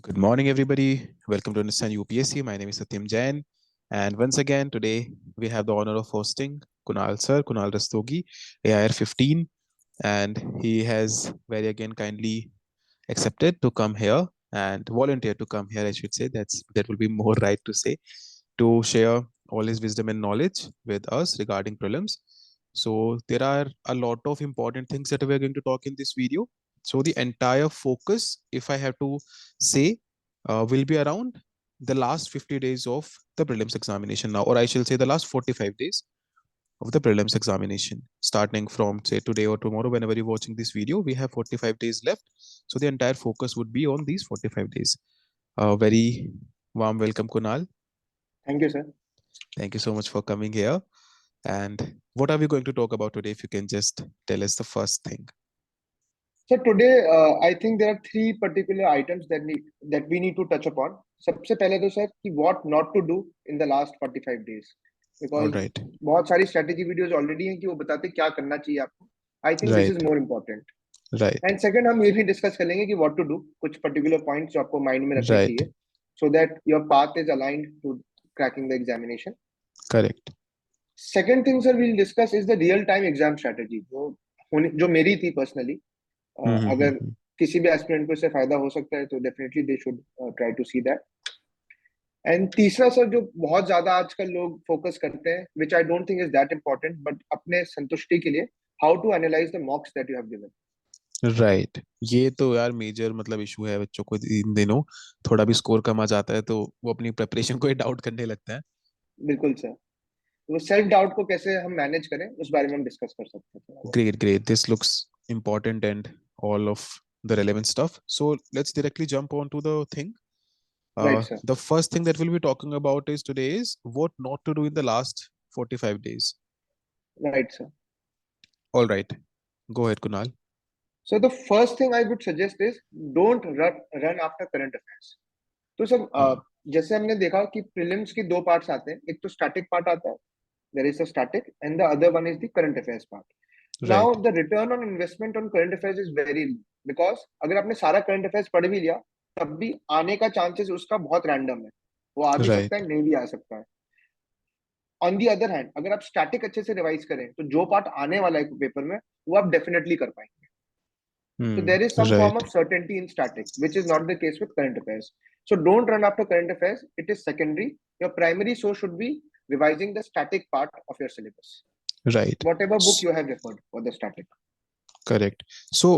Good morning, everybody. Welcome to Understand UPSC. My name is Satyam Jain. And once again, today we have the honor of hosting Kunal sir, Kunal Rastogi, AIR 15. And he has very again kindly accepted to come here and volunteer to come here, I should say. That will be more right to say, to share all his wisdom and knowledge with us regarding prelims. So there are a lot of important things that we are going to talk in this video. So the entire focus, if I have to say, will be around the last 50 days of the prelims examination now, or I shall say the last 45 days of the prelims examination, starting from say today or tomorrow, whenever you're watching this video, we have 45 days left. So the entire focus would be on these 45 days. Very warm welcome, Kunal. Thank you, sir. Thank you so much for coming here. And what are we going to talk about today? If you can just tell us the first thing. So today, I think there are three particular items that we need to touch upon. सबसे पहले तो sir कि what not to do in the last 45 days, All because right. बहुत सारी strategy videos already हैं कि वो बताते हैं क्या करना चाहिए आपको. I think this is Right. more important. Right. And second, हम ये भी discuss कर लेंगे कि what to do, कुछ particular points जो आपको mind में रखने Right. चाहिए, so that your path is aligned to cracking the examination. Correct. Second thing, sir, we'll discuss is the real time exam strategy, जो मेरी थी personally. अगर Mm-hmm. किसी भी एस्पिरेंट को इससे फायदा हो सकता है तो definitely they should try to see that. And तीसरा सर जो बहुत ज्यादा आजकल लोग फोकस करते हैं, which I don't think is that important, but अपने संतुष्टि के लिए, how to analyse the mocks that you have given. Right. ये तो यार मेजर मतलब इशू है बच्चों को इन दिनों. थोड़ा भी स्कोर कम आ जाता है तो वो अपनी प्रिपरेशन को ही डाउट करने लगता है. बिल्कुल सर. वो सेल्फ डाउट को कैसे हम मैनेज करें उस बारे में हम डिस्कस कर सकते हैं. Great, great. This looks important and all of the relevant stuff. So let's directly jump on to the thing. Right sir. The first thing that we'll be talking about is today is what not to do in the last 45 days. Right sir. All right. Go ahead, Kunal. So the first thing I would suggest is don't run after current affairs. तो sir जैसे हमने देखा कि prelims की दो parts आते हैं, एक तो स्टैटिक पार्ट आता है, there is a static, and the other one is the current affairs part. Now Right. the return on investment on current affairs is very low, because अगर आपने सारा current affairs पढ़ भी लिया तब भी आने का चांसेस उसका बहुत रैंडम है, वो आ भी Right. सकता है नहीं भी आ सकता है. ऑन दी अदर हैंड अगर आप स्टैटिक अच्छे से रिवाइज करें तो जो पार्ट आने वाला है पेपर में वो आप डेफिनेटली कर पाएंगे. So there is some form Right. of certainty in static, which is not the case with current affairs. So don't run after current affairs. It is secondary. Your primary source should be revising the static part of your syllabus. Right. Whatever book you have referred for the static. Correct. So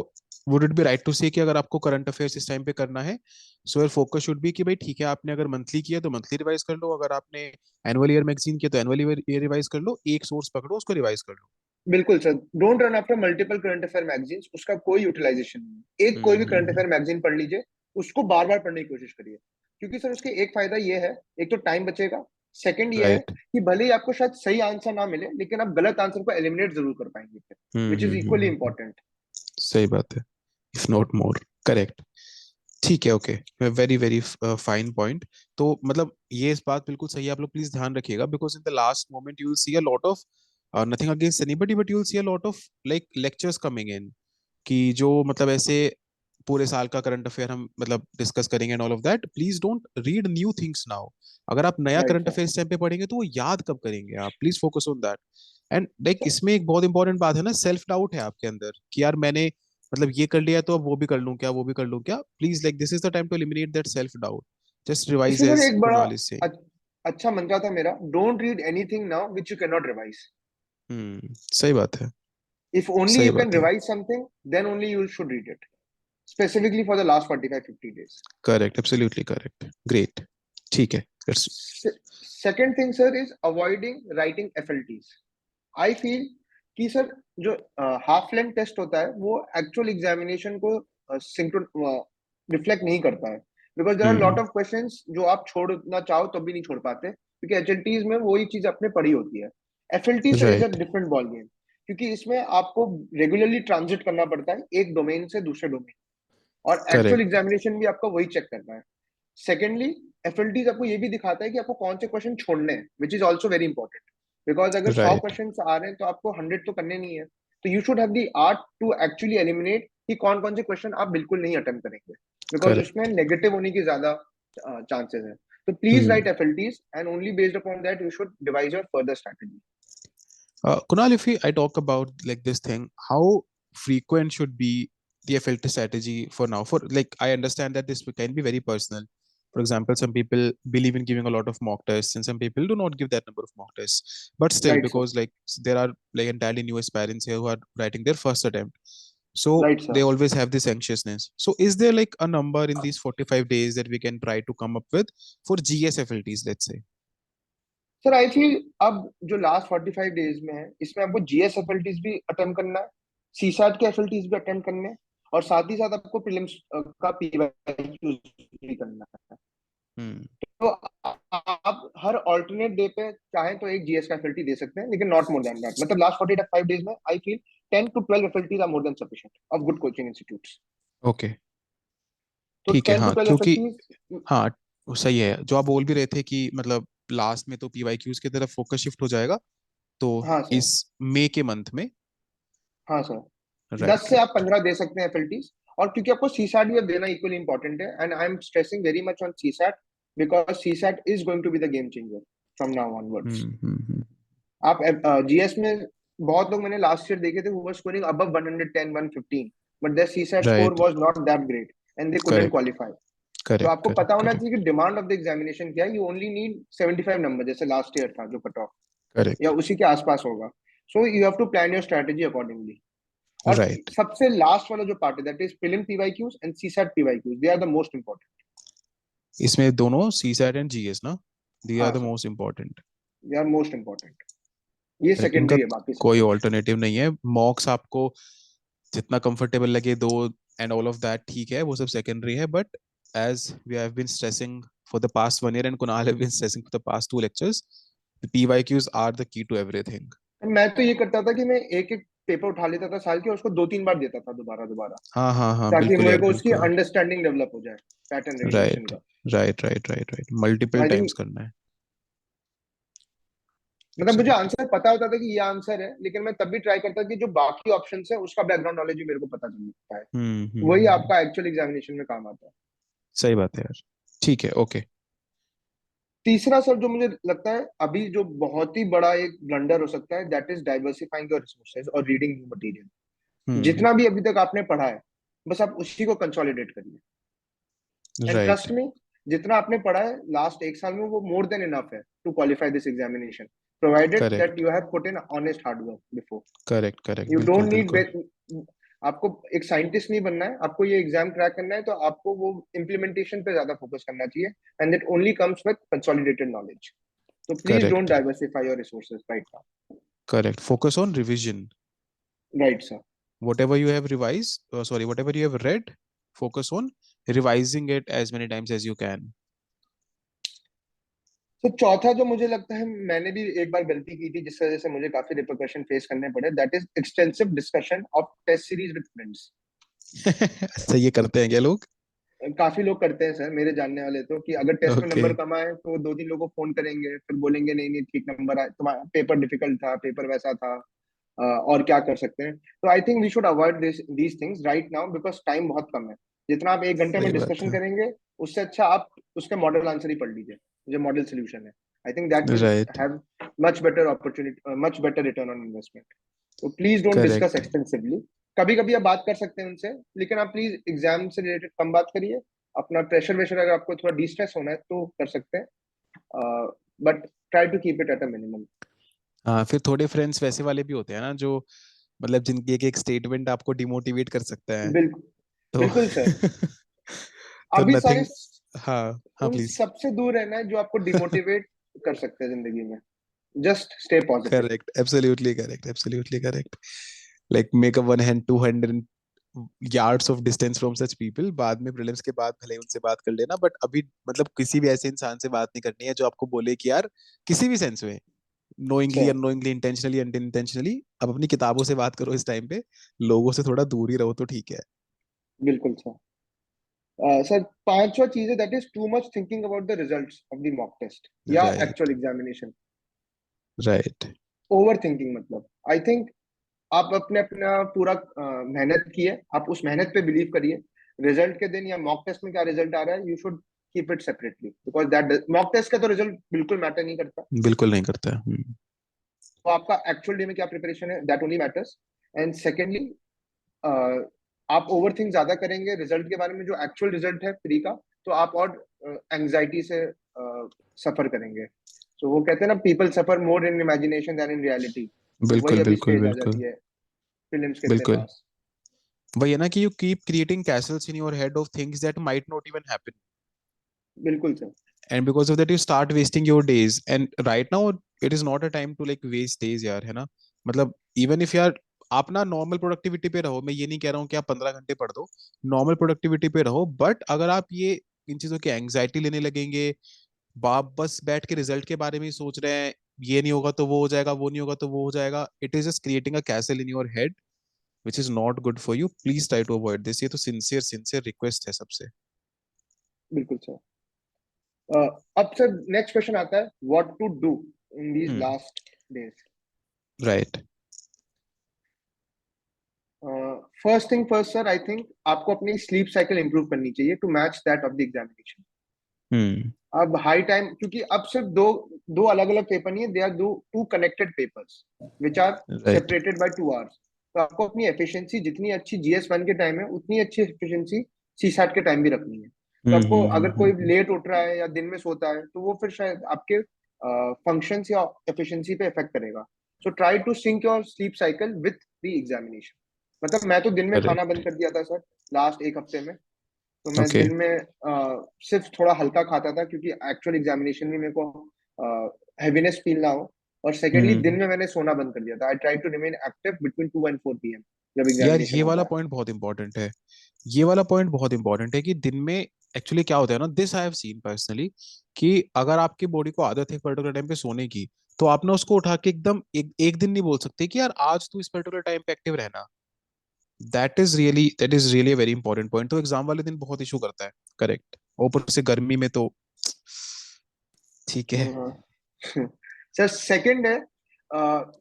would it be right to say कि अगर आपको current affairs इस time पे करना है, so your focus should be कि भाई ठीक है, आपने अगर मंथली किया तो मंथली रिवाइज कर लो, अगर आपने एनुअल ईयर मैगजीन किया तो एनुअल ईयर रिवाइज कर लो, एक सोर्स पकड़ो उसको रिवाइज कर लो. बिल्कुल sir. Don't run after multiple current affair magazines. उसका कोई यूटिलाइजेशन नहीं है. एक कोई भी करंट अफेयर मैगजीन पढ़ लीजिए, उसको बार बार पढ़ने की कोशिश करिए, क्योंकि सर उसके एक फायदा ये है, एक तो टाइम बचेगा, सेकंड ये है राइट. कि भले ही आपको शायद सही आंसर ना मिले लेकिन आप गलत आंसर को एलिमिनेट जरूर कर पाएंगे, विच इज इक्वली इंपॉर्टेंट. सही बात है, इफ नॉट मोर. करेक्ट. ठीक है. Okay. Very very fine point. तो मतलब ये इस बात बिल्कुल सही है, आप लोग प्लीज ध्यान रखिएगा, because in the last moment you will see a lot of, nothing against anybody, but you will see a lot of like lectures coming in, कि जो मतलब ऐसे पूरे साल का करंट अफेयर हम मतलब डिस्कस करेंगे and all of that. Please don't read new things now. अगर आप नया राइट करंट सर. अफेयर इस टाइम पे पढ़ेंगे तो वो याद कब करेंगे आप. Please focus on that. And like इसमें एक बहुत इंपॉर्टेंट बात है ना, सेल्फ डाउट है आपके अंदर कि यार मैंने मतलब ये कर लिया तो अब वो भी कर लूं क्या, वो भी कर लूं क्या. Please like this is the time to eliminate that self doubt. Just revise इसमें सर एज एक बड़ा कुणाल इज सेइंग. अच्छा मंत्र था मेरा, don't read anything now which you can not revise. सही बात है. इफ ओनली सही यू कैन बात है. Revise something, then only you should read it, specifically for the last 45-50 days. Correct. Absolutely correct. Great. ठीक है. Second thing sir is avoiding writing FLTs. I feel कि sir जो half length test होता है वो actual examination को reflect नहीं करता है, because there are lot of questions जो आप छोड़ना चाहो तो भी नहीं छोड़ पाते, क्योंकि एचएलटीज में वही चीज अपने पड़ी होती है. FLT sir is a right. Different ball game, क्योंकि इसमें आपको रेगुलरली ट्रांजिट करना पड़ता है एक डोमेन से दूसरे डोमेन, और एक्चुअल करेक्ट. एग्जामिनेशन भी आपका वही चेक करना है. सेकेंडली एफएलटीज आपको ये भी दिखाता है कि आपको कौन से क्वेश्चन छोड़ने हैं, विच is also very important, because अगर 100 राइट. क्वेश्चन आ रहे हैं तो आपको 100 तो करने नहीं है, तो you should have the art to actually eliminate कि कौन कौन से क्वेश्चन आप बिल्कुल नहीं अटेम्प्ट करेंगे. Because correct. उसमें नेगेटिव होने की ज्यादा चांसेस है. तो please right FLTs and only based upon that you should device your further strategy. Kunal, if I talk about like this thing, how frequent should be the FLT strategy for now? For like, I understand that this can be very personal. For example, some people believe in giving a lot of mock tests, and some people do not give that number of mock tests. But still, right sir. because like there are like entirely new aspirants here who are writing their first attempt, so right they sir. always have this anxiousness. So, is there like a number in these 45 days that we can try to come up with for GS FLTs, let's say? Sir I feel अब जो last 45 days में है इसमें आपको GS FLTs भी attempt करना है, CSAT के FLTs भी अटेम्प्ट करने हैं, और साथ ही साथ आपको प्रीलिम्स का PYQs भी करना है. Hmm. तो आप हर ऑल्टरनेट डे पे चाहें तो एक GS का FLT दे सकते हैं, लेकिन नॉट मोर देन दैट. मतलब लास्ट 45 डेज में I feel 10 to 12 FLTs are more than sufficient of good coaching institutes. Okay. तो ठीक है, 10 to हाँ, 12 क्योंकि FLTs. हाँ, वो सही है जो आप बोल भी रहे थे कि मतलब लास्ट में तो पीवाईक्यूज की तरफ फोकस शिफ्ट हो जाएगा, तो हाँ सर. इस मई के मंथ में। हाँ सर. 10 राइट, से आप राइट। 15 दे सकते हैं FLTs. और क्योंकि आपको CSAT भी अब देना इक्वली इंपॉर्टेंट है, and I am stressing very much on CSAT because CSAT is going to be the game changer from now onwards. Hmm. आप GS में बहुत लोग मैंने लास्ट ईयर देखे थे who were scoring above 110 115, but their CSAT score right. Was not that great and they couldn't correct, qualify. तो correct, आपको पता करेक्ट, होना करेक्ट, चाहिए कि डिमांड ऑफ द एग्जामिनेशन क्या है. यू ओनली नीड 75 नंबर जैसे लास्ट ईयर था जो कट ऑफ, या करेक्ट। उसी के आसपास होगा. So you have to plan your strategy accordingly. और राइट। सबसे लास्ट वाला जो पार्ट है that is prelim PYQs and CSAT PYQs, they are the most important. इसमें दोनों सी सैट एंड जीएस ना, दे आर हाँ the sir. Most important. They are most important. ये करेक्ट, इनका सेकेंडरी है बाकी सब कोई कुछ. ऑल्टरनेटिव नहीं है। मॉक्स आपको जितना कंफर्टेबल लगे दो, एंड ऑल ऑफ दैट ठीक है, वो सब सेकेंडरी है, but as we have been stressing for the past 1 year and Kunal have been stressing for the past two lectures, the PYQs are the key to everything. मैं तो ये करता था कि मैं एक एक पेपर उठा लेता था साल के, उसको 2-3 बार देता था दोबारा दोबारा, हाँ, हाँ, हाँ, ताकि बिल्कुल मेरे यार, को उसकी बिल्कुल। अंडरस्टैंडिंग डेवलप हो जाए पैटर्न रिकग्निशन राइट, का. Right, right, right, right, multiple I times think करना है। मतलब मुझे एब्सोल्युटली। आंसर पता होता था कि ये आंसर है, लेकिन मैं तब भी ट्राई करता कि जो बाकी ऑप्शन है उसका बैकग्राउंड नॉलेज भी मेरे को पता चलता है. वही हम्म। आपका एक्चुअल एग्जामिनेशन में काम आता है. सही बात है यार। ठीक है, ओके। तीसरा सर जो मुझे लगता है अभी जो बहुत ही बड़ा एक ब्लंडर हो सकता है, that is diversifying your resources और रीडिंग न्यू मटेरियल. हम्म। जितना भी अभी तक आपने पढ़ा है बस आप उसी को कंसोलिडेट करिए. And right. ट्रस्ट मी, जितना आपने पढ़ा है लास्ट एक साल में वो मोर देन इनफ है to qualify this examination, provided that correct, you have put in honest hard work before. Correct, correct, you बिल्कुल, डोंट बिल्कुल। नीड, आपको एक साइंटिस्ट नहीं बनना है, आपको ये एग्जाम क्रैक करना है, तो आपको वो इम्प्लीमेंटेशन पे ज्यादा फोकस करना चाहिए, and that only comes with consolidated knowledge. तो please don't correct, diversify your resources right now. Correct, focus on revision. Right sir. Whatever you have revised, sorry, whatever you have read, focus on revising it as many times as you can. तो चौथा जो मुझे लगता है मैंने भी एक बार गलती की थी जिस वजह से मुझे काफी रिpercussion फेस करने पड़े, that is extensive discussion of test series with friends. अच्छा, ये करते हैं क्या लोग? काफी लोग करते हैं सर मेरे जानने वाले, तो कि अगर टेस्ट में ओके। नंबर कम आए तो 2-3 लोगों को फोन करेंगे, फिर बोलेंगे नहीं नहीं ठीक नंबर आए, तुम्हारा पेपर डिफिकल्ट था, पेपर वैसा था, और क्या कर सकते हैं. तो I think we should avoid these things right now because time बहुत कम है. जितना आप 1 घंटे में सही बात डिस्कशन है। करेंगे उससे अच्छा आप उसके मॉडल आंसर ही पढ़ लीजिए, जो मॉडल सोल्यूशन है. I think that will right. Have much better opportunity, much better return on investment. तो please don't discuss correct. Extensively. कभी कभी आप बात कर सकते हैं उनसे, लेकिन आप प्लीज एग्जाम से रिलेटेड कम बात करिए. अपना प्रेशर वेशर अगर आपको थोड़ा डिस्ट्रेस होना है तो कर सकते हैं, but try to keep it at a minimum. हाँ, फिर थोड़े फ्रेंड्स वैसे वाले भी होते हैं ना, जो मतलब जिनकी एक एक स्टेटमेंट आपको डिमोटिवेट कर सकता है। बिल्कुल. तो बिल्कुल सर. तो अभी सारे नथिंग। हाँ, हाँ, उन प्लीज। सबसे दूर रहना है जो आपको डिमोटिवेट कर सकते हैं जिंदगी में. Just stay positive. Correct, absolutely correct, absolutely correct. Like make a one hand two hundred yards of distance from such people। बाद में प्रीलिम्स के बाद भले ही उनसे बात कर लेना, बट अभी मतलब किसी भी ऐसे इंसान से बात नहीं करनी है जो आपको बोले कि यार किसी भी सेंस में, knowingly sir. Unknowingly, intentionally unintentionally, अब अपनी किताबों से बात करो इस टाइम पे। लोगों से थोड़ा दूर ही रहो तो ठीक है। बिल्कुल सर. सर पांचवा चीज है that is too much thinking about the results of the mock test या right, actual examination. Right. Over thinking मतलब आई थिंक आप अपने अपना पूरा मेहनत किए, आप उस मेहनत पे बिलीव करिए. रिजल्ट के दिन या मॉक टेस्ट में क्या रिजल्ट आ रहा है, you should keep it separately, because that mock test का तो रिजल्ट बिल्कुल मैटर नहीं करता। बिल्कुल नहीं करता है। तो आपका एक्चुअल डे में क्या प्रिपरेशन है, that only matters. And secondly, आप ओवर थिंक ज्यादा करेंगे रिजल्ट के बारे में, जो एक्चुअल रिजल्ट है प्री का, तो आप और एंग्जाइटी से सफर करेंगे। तो वो कहते हैं ना, people suffer more in imagination than in reality. तो वही बिल्कुल अभी बिल्कुल स्टेज आ बिल्कुल जाती है फिल्म्स के इतने बिल्कुल। पास। वही है ना कि you keep creating castles in your head of things that might not even happen, बिल्कुल sir. And because of that you start wasting your days, and right now it is not a time to like waste days यार, है ना। मतलब even if यार आप ना normal productivity पे रहो, मैं ये नहीं कह रहा हूँ कि आप 15 घंटे पढ़ दो, नॉर्मल प्रोडक्टिविटी पे रहो, बट अगर आप ये इन चीजों की एंग्जाइटी लेने लगेंगे, बाप बस बैठ के रिजल्ट के बारे में ही सोच रहे हैं, ये नहीं होगा तो वो हो जाएगा, वो नहीं होगा तो वो हो जाएगा, it is just creating a castle in your head which is not good for you. Please try to avoid this. ये तो सिंसियर रिक्वेस्ट है सबसे। बिल्कुल सर। अब सर नेक्स्ट क्वेश्चन आता है, what to do in these hmm. Last days. Right. First thing first sir, I think आपको अपनी स्लीप साइकिल इंप्रूव करनी चाहिए to match that of the examination. Hmm. अब हाई टाइम, क्योंकि अब सिर्फ दो दो अलग अलग पेपर नहीं है, दे आर दो two connected papers which are right. Separated by 2 hours. तो आपको अपनी एफिशिएंसी जितनी अच्छी GS1 के टाइम है, उतनी अच्छी एफिशिएंसी CSAT के टाइम भी रखनी है। तो आपको अगर कोई लेट उठ रहा है या दिन में सोता है, तो वो फिर शायद आपके फंक्शंस या एफिशिएंसी पे इफेक्ट करेगा। So try to sync your sleep cycle with the examination. मतलब मैं तो दिन में खाना करेक्ट। बंद कर दिया था सर, लास्ट एक हफ्ते में। तो मैं ओके। दिन में सिर्फ थोड़ा हल्का खाता था, क्योंकि एक्चुअल एग्जामिनेशन में मेरे को हैवीनेस फील ना हो। और सेकेंडली, दिन हम्म। में मैंने सोना बंद कर दिया था। I try to remain active between 2 and 4 PM जब यार एग्जामिनेशन ये वाला होता है। पॉइंट बहुत इंपॉर्टेंट है, ये वाला पॉइंट बहुत इंपॉर्टेंट है कि दिन में एक्चुअली क्या होता है ना, this I have seen personally, कि अगर आपकी बॉडी को आदत है पर्टिकुलर टाइम पे सोने की, तो आप ना उसको उठा के एकदम एक दिन नहीं बोल सकते कि यार आज तू इस पर्टिकुलर टाइम पे एक्टिव रहना। That is really very important point, तो एग्जाम वाले दिन बहुत इशू करता है। करेक्ट। ऊपर से गर्मी में तो ठीक है। सर सेकंड है,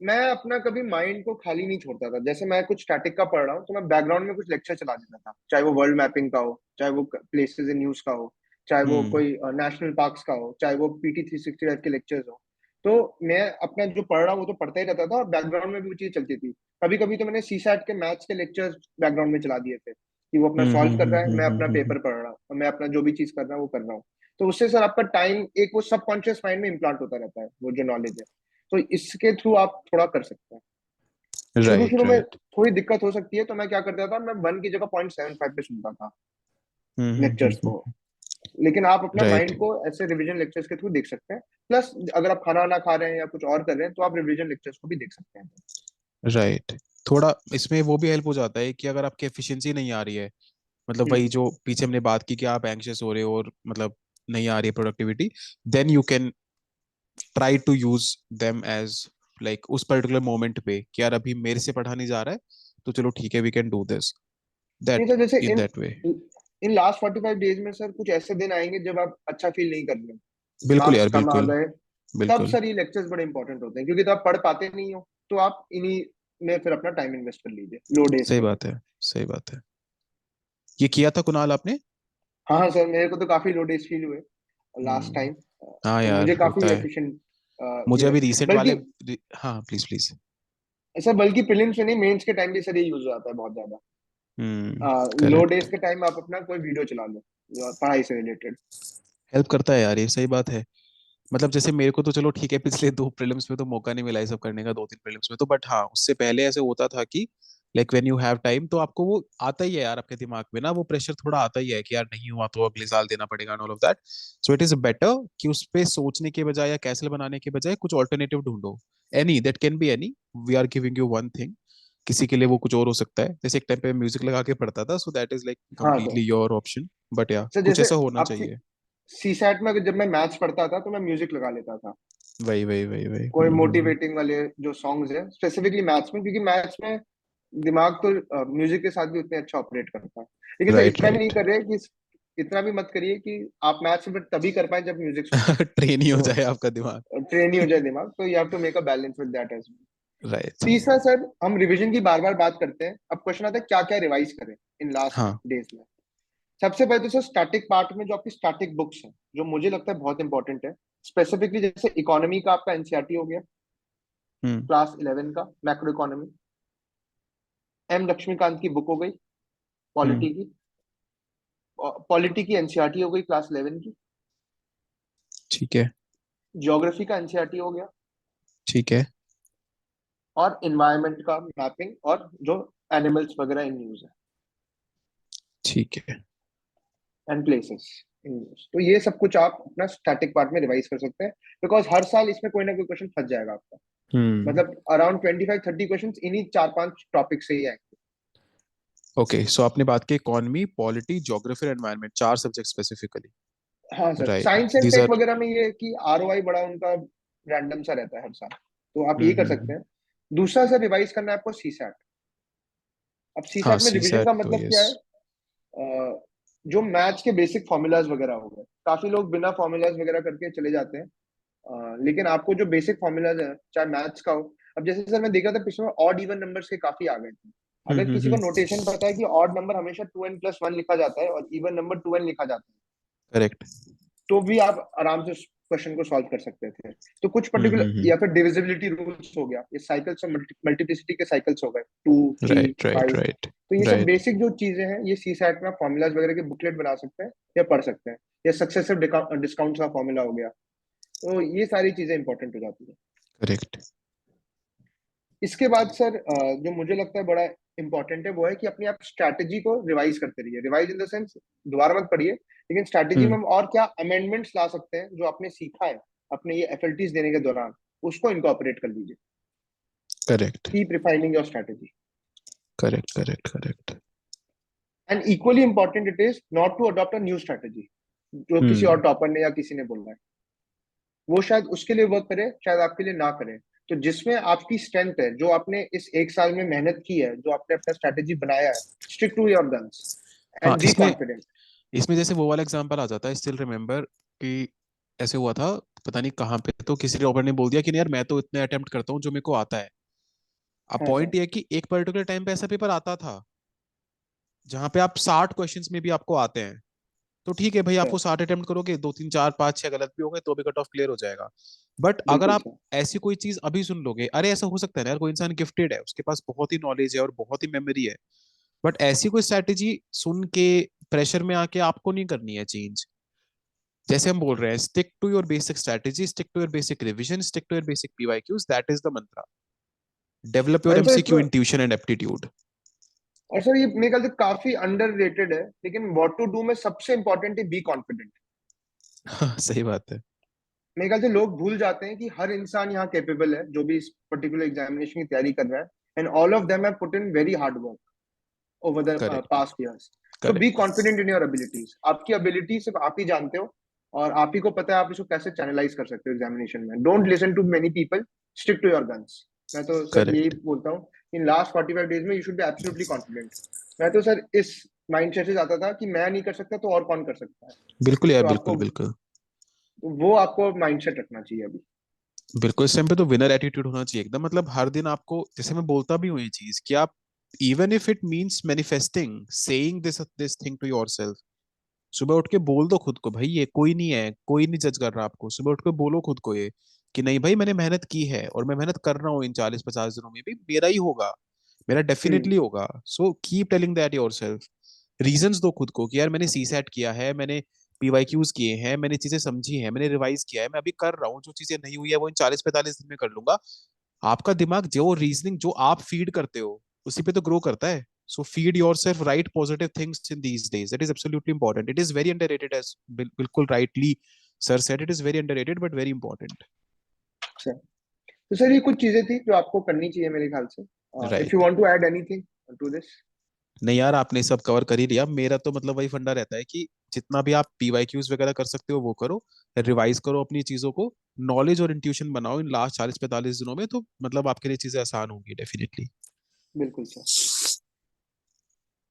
मैं अपना कभी माइंड को खाली नहीं छोड़ता था। जैसे मैं कुछ स्टैटिक का पढ़ रहा हूँ, तो मैं बैकग्राउंड में कुछ लेक्चर चला देता था, चाहे वो वर्ल्ड मैपिंग का हो, चाहे वो प्लेसेस इन न्यूज का हो, चाहे वो हम्म। कोई नेशनल पार्क्स का हो, चाहे वो PT 365 के लेक्चर्स हो। तो मैं अपना जो पढ़ रहा हूँ वो तो पढ़ता ही रहता था, और बैकग्राउंड में भी वो चीज चलती थी। कभी कभी तो मैंने CSAT के मैथ्स के लेक्चर्स बैकग्राउंड में चला दिए थे, कि वो अपना सॉल्व कर रहा है, मैं अपना पेपर पढ़ रहा हूँ, और मैं अपना जो भी चीज कर रहा हूँ वो कर रहा हूँ। तो उससे सर आपका टाइम एक वो सबकॉन्शियस माइंड में इम्प्लांट होता रहता है, वो जो नॉलेज है। तो इसके थ्रू आप थोड़ा कर सकते हैं। शुरू राइट शुरू में राइट। थोड़ी दिक्कत हो सकती है, तो मैं क्या करता था, मैं 1 की जगह 0.75 पे सुनता था लेक्चर्स को। लेकिन आप अपना राइट माइंड को ऐसे रिवीजन लेक्चर्स के थ्रू देख सकते हैं। प्लस अगर आप खाना ना खा रहे हैं या कुछ और कर रहे हैं, तो आप रिवीजन लेक्चर्स को भी देख सकते हैं। राइट। थोड़ा इसमें वो भी हेल्प हो जाता है कि अगर आपकी एफिशिएंसी नहीं आ रही है, मतलब वही हम्म। जो पीछे हमने बात की कि आप एंग्शियस हो रहे हो और मतलब नहीं आ रही है productivity, then you can try to use them as like उस पर्टिकुलर मोमेंट पे कि यार अभी मेरे से पढ़ा नहीं जा रहा है, तो चलो ठीक है वी कैन डू दिस, नहीं दैट सर, जैसे in in that way. In last 45 days में सर कुछ ऐसे दिन आएंगे जब आप अच्छा फील नहीं कर रहे, बिल्कुल मार्क्स यार कम आ बिल्कुल। गए। तब बिल्कुल सर ये लेक्चर्स बड़े इंपॉर्टेंट होते हैं, क्योंकि तो आप पढ़ पाते नहीं हो, तो आप इन्हीं में फिर अपना टाइम इन्वेस्ट कर लीजिए लो डेज सही पे। बात है। सही बात है। ये किया था कुणाल आपने? हाँ हाँ सर, मेरे को तो काफी लो डेज फील हुए लास्ट हम्म। टाइम। हाँ तो यार मुझे काफी होता है। एफिशिएंट मुझे ये अभी लगते हैं, रिसेंट वाले, बल्कि हाँ प्लीज प्लीज। सर बल्कि प्रीलिम्स में नहीं, मेंस के टाइम भी सर ये यूज हो जाता है बहुत ज्यादा। लो डेज करेक्ट। के टाइम आप अपना कोई वीडियो चला लो पढ़ाई से रिलेटेड। हेल्प करता है यार, ये सही बात है। मतलब जैसे मेरे को तो चलो ठीक है, पिछले 2 प्रीलिम्स में तो मौका नहीं मिला ये सब करने का, 2-3 प्रीलिम्स में तो, बट हाँ उससे पहले ऐसे होता था कि like when you have time तो आपको वो आता ही है यार, आपके दिमाग में ना वो प्रेशर थोड़ा आता ही है कि यार नहीं हुआ तो अगले साल देना पड़ेगा and all of that. So it is better कि उस पे सोचने के बजाय या कैसल बनाने के बजाय कुछ ऑल्टरनेटिव ढूंढो। Any that can be any, we are giving you one thing. किसी के लिए वो कुछ और हो सकता है, जैसे एक टाइम पे म्यूजिक लगा के पढ़ता था, सो दैट इज लाइक हाँ sir. Completely your option, but या सर कुछ जैसे ऐसा होना आप चाहिए। CSAT में अगर जब मैं मैथ्स पढ़ता था, तो मैं म्यूजिक लगा लेता था, वही वही वही वही। कोई मोटिवेटिंग वाले जो सॉन्ग्स है, स्पेसिफिकली मैथ्स में, क्योंकि मैथ्स में दिमाग तो म्यूजिक के साथ भी उतने अच्छा ऑपरेट करता है। लेकिन सर राइट इतना भी नहीं राइट। कर रहे कि इतना भी मत करिए कि आप मैथ्स में तभी कर पाए जब म्यूजिक सुने। ट्रेन ही हो तो जाए आपका दिमाग। ट्रेन ही हो जाए दिमाग, तो you have to make a balance with that as well. Right. तीसरा सर, हम रिवीजन की बार बार बात करते हैं, अब क्वेश्चन आता है क्या क्या रिवाइज करें इन लास्ट हाँ। डेज में। सबसे पहले तो सर स्टैटिक पार्ट में जो आपकी स्टैटिक बुक्स हैं, जो मुझे लगता है बहुत इंपॉर्टेंट है, स्पेसिफिकली जैसे इकोनॉमी का आपका एनसीईआरटी हो गया, हम्म। क्लास 11 का मैक्रो इकोनॉमी। एम लक्ष्मीकांत की बुक हो गई हम्म। पॉलिटी की, पॉलिटी की एनसीईआरटी हो गई क्लास 11 की। ठीक है। ज्योग्राफी का एनसीईआरटी हो गया, ठीक है। और इन्वायरमेंट का मैपिंग, और जो एनिमल्स वगैरह इन यूज है, ठीक है। And places in use. तो ये सब कुछ आप अपना स्टैटिक पार्ट में रिवाइज कर सकते हैं, बिकॉज हर साल इसमें कोई ना कोई क्वेश्चन फंस जाएगा आपका। हम्म। मतलब अराउंड 25-30 क्वेश्चन इन्हीं 4-5 टॉपिक से ही आएंगे। ओके, सो आपने बात की इकोनॉमी, पॉलिटी, ज्योग्राफी और एनवायरनमेंट, 4 सब्जेक्ट स्पेसिफिकली। हाँ sir, right, science and these tech are. वगैरह में ये है कि आरओआई बड़ा उनका रैंडम सा रहता है हर साल, तो आप ये कर सकते हम्म। हैं। दूसरा सर, रिवाइज करना है आपको सीसैट। अब हाँ, सीसैट में सी रिवीजन सेट का तो मतलब क्या यस। है? जो मैथ्स के बेसिक फॉर्मूलाज वगैरह हो गए, काफी लोग बिना फॉर्मूलाज वगैरह करके चले जाते हैं। लेकिन आपको जो बेसिक फॉर्मूलाज है, चाहे मैथ्स का हो। अब जैसे सर मैं देखा था पिछले में ऑड इवन नंबर्स के काफी आ गए थे। अगर किसी को नोटेशन पता है कि ऑड नंबर हमेशा 2n+1 लिखा जाता है और इवन नंबर 2n लिखा जाता है, करेक्ट। तो भी आप आराम से क्वेश्चन को सॉल्व कर सकते थे। तो कुछ पर्टिकुलर, हम्म। या फिर डिविजिबिलिटी रूल्स हो गया, ये साइकिल्स और मल्टीप्लिसिटी के साइकिल्स हो गए, 2, 3, राइट, राइट, 5। राइट। तो ये सब राइट। बेसिक जो चीजें हैं, ये सी सैट में आप फॉर्मूलाज वगैरह के बुकलेट बना सकते हैं या पढ़ सकते हैं। या सक्सेसिव डिस्काउंट का फॉर्मूला हो गया। तो ये सारी चीजें इंपॉर्टेंट हो जाती है। करेक्ट। इसके बाद सर, जो मुझे लगता है बड़ा इंपॉर्टेंट है, वो है कि अपनी आप स्ट्रैटेजी को रिवाइज करते रहिए। रिवाइज इन द सेंस, दोबारा मत पढ़िए, लेकिन स्ट्रैटेजी में हम्म। हम और क्या अमेंडमेंट्स ला सकते हैं जो आपने सीखा है अपने ये एफएलटीज देने के दौरान, उसको इनकॉर्पोरेट कर लीजिए। Correct, keep refining your strategy. Correct, correct, correct. And equally important it is not to adopt a new strategy जो किसी और हम्म। टॉपर ने या किसी ने बोला है। वो शायद उसके लिए वर्क करे, शायद आपके लिए ना करे। तो जिसमें आपकी स्ट्रेंथ है, जो आपने इस एक साल में मेहनत की है, जो आपने अपना स्ट्रैटेजी बनाया है, स्टिक टू योर गन्स हाँ, एंड बी इसमें कॉन्फिडेंट। इसमें जैसे वो वाला एग्जांपल आ जाता है, स्टिल रिमेम्बर कि ऐसे हुआ था, पता नहीं कहाँ पे, तो किसी टॉपर ने बोल दिया कि नहीं यार, मैं तो इतने अटेम्प्ट करता हूँ जो मेरे को आता है। अब हाँ सर। पॉइंट ये है कि एक पर्टिकुलर टाइम पे ऐसा पेपर आता था जहां पे आप 60 क्वेश्चंस में भी आपको आते हैं, तो ठीक है भाई, आप सर वो 60 अटेम्प्ट करोगे, 2 3 4 5 6 गलत भी होंगे तो भी कट ऑफ क्लियर हो जाएगा। बट अगर बिल्कुल आप सर। ऐसी कोई चीज अभी सुन लोगे, अरे ऐसा हो सकता है ना यार, कोई इंसान गिफ्टेड है, उसके पास बहुत ही नॉलेज है और बहुत ही मेमोरी है, बट ऐसी कोई स्ट्रैटेजी सुन के प्रेशर में आके आपको नहीं करनी है चेंज। जैसे हम बोल रहे हैं, stick to your basic strategy, stick to your basic revision, stick to your basic PYQs, that is the mantra. Develop your and sir MCQ इसमें, इंट्यूशन एंड एप्टीट्यूड। और सर ये मेरे ख्याल से काफी अंडररेटेड है, लेकिन व्हाट टू डू में सबसे इंपॉर्टेंट है बी कॉन्फिडेंट। सही बात है। मेरे ख्याल से लोग भूल जाते हैं कि हर इंसान यहाँ कैपेबल है, जो भी इस पर्टिकुलर एग्जामिनेशन की तैयारी कर रहा है। And all of them have put in very hard work over the correct, past years. तो be correct. Confident in your abilities. आपकी एबिलिटी सिर्फ आप ही जानते हो, और आप ही को पता है आप इसको कैसे चैनलाइज कर सकते हो एग्जामिनेशन में। Don't listen to many people, stick to your guns. मैं तो सर यही करेक्ट। बोलता हूँ, इन लास्ट 45 डेज में you should be absolutely confident. मैं तो सर इस माइंडसेट से जाता था कि मैं नहीं कर सकता तो और कौन कर सकता है। बिल्कुल यार, तो बिल्कुल, आपको, बिल्कुल। वो आपको माइंडसेट रखना चाहिए अभी। बिल्कुल, इस टाइम पे तो विनर एटीट्यूड होना चाहिए एकदम। मतलब हर दिन आपको, जैसे मैं बोलता भी हूँ ये चीज, कि आप, even if it means manifesting, saying this this thing to yourself, सुबह उठ के बोल दो खुद को, भाई ये कोई नहीं है, कोई नहीं जज कर रहा आपको, सुबह उठ के बोलो खुद को ये, कि नहीं भाई, मैंने मेहनत की है और मैं मेहनत कर रहा हूँ, इन 40 50 दिनों में भी मेरा ही होगा, मेरा हम्म। डेफिनेटली होगा। So keep telling that yourself. Reasons दो खुद को कि यार मैंने सी सेट किया है, मैंने पीवाईक्यूज किए हैं, मैंने चीजें समझी हैं, मैंने रिवाइज किया है, मैं अभी कर रहा हूँ, जो चीजें नहीं हुई है वो इन 40 45 दिन में कर लूंगा। आपका दिमाग जो रीजनिंग जो आप फीड करते हो, उसी पे तो ग्रो करता है। So feed yourself right positive things in these days. That is absolutely important. It is very underrated, as बिल्कुल rightly sir said. It is very underrated but very important. Sir, तो sir ये कुछ चीजें थी जो आपको करनी चाहिए मेरे ख्याल से। If you Right. Want to add anything to this. नहीं यार, आपने सब कवर कर ही लिया। मेरा तो मतलब वही फंडा रहता है कि जितना भी आप पीवाईक्यूज वगैरह कर सकते हो वो करो, रिवाइज करो अपनी चीजों को, नॉलेज और इंट्यूशन बनाओ इन लास्ट 40 45 दिनों में, तो मतलब आपके लिए चीजें आसान होंगी डेफिनेटली। बिल्कुल सर।